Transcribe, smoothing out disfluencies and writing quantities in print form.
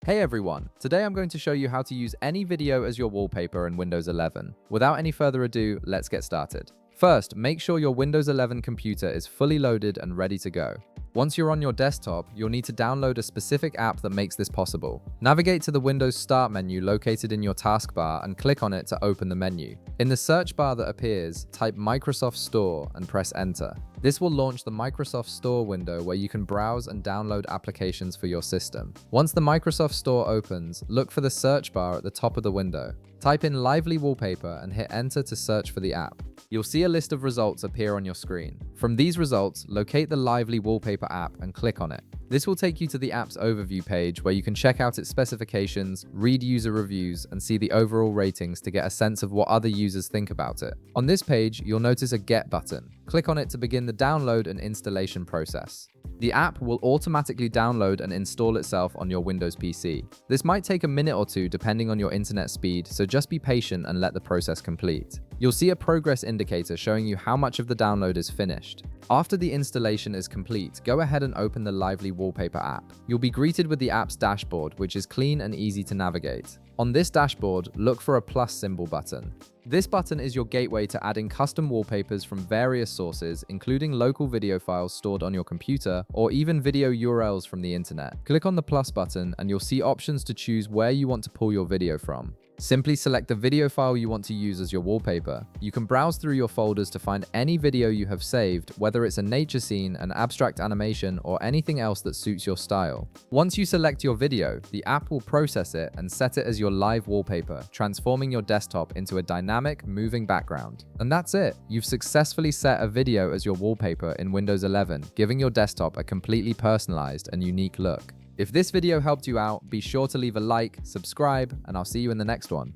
Hey everyone, today I'm going to show you how to use any video as your wallpaper in Windows 11. Without any further ado, let's get started. First, make sure your Windows 11 computer is fully loaded and ready to go. Once you're on your desktop, you'll need to download a specific app that makes this possible. Navigate to the Windows Start menu located in your taskbar and click on it to open the menu. In the search bar that appears, type Microsoft Store and press Enter. This will launch the Microsoft Store window where you can browse and download applications for your system. Once the Microsoft Store opens, look for the search bar at the top of the window. Type in Lively Wallpaper and hit Enter to search for the app. You'll see a list of results appear on your screen. From these results, locate the Lively Wallpaper app and click on it. This will take you to the app's overview page where you can check out its specifications, read user reviews, and see the overall ratings to get a sense of what other users think about it. On this page, you'll notice a Get button. Click on it to begin the download and installation process. The app will automatically download and install itself on your Windows PC. This might take a minute or two depending on your internet speed, so just be patient and let the process complete. You'll see a progress indicator showing you how much of the download is finished. After the installation is complete, go ahead and open the Lively Wallpaper app. You'll be greeted with the app's dashboard, which is clean and easy to navigate. On this dashboard, look for a plus symbol button. This button is your gateway to adding custom wallpapers from various sources, including local video files stored on your computer or even video URLs from the internet. Click on the plus button and you'll see options to choose where you want to pull your video from. Simply select the video file you want to use as your wallpaper. You can browse through your folders to find any video you have saved, whether it's a nature scene, an abstract animation, or anything else that suits your style. Once you select your video, the app will process it and set it as your live wallpaper, transforming your desktop into a dynamic, moving background. And that's it! You've successfully set a video as your wallpaper in Windows 11, giving your desktop a completely personalized and unique look. If this video helped you out, be sure to leave a like, subscribe, and I'll see you in the next one.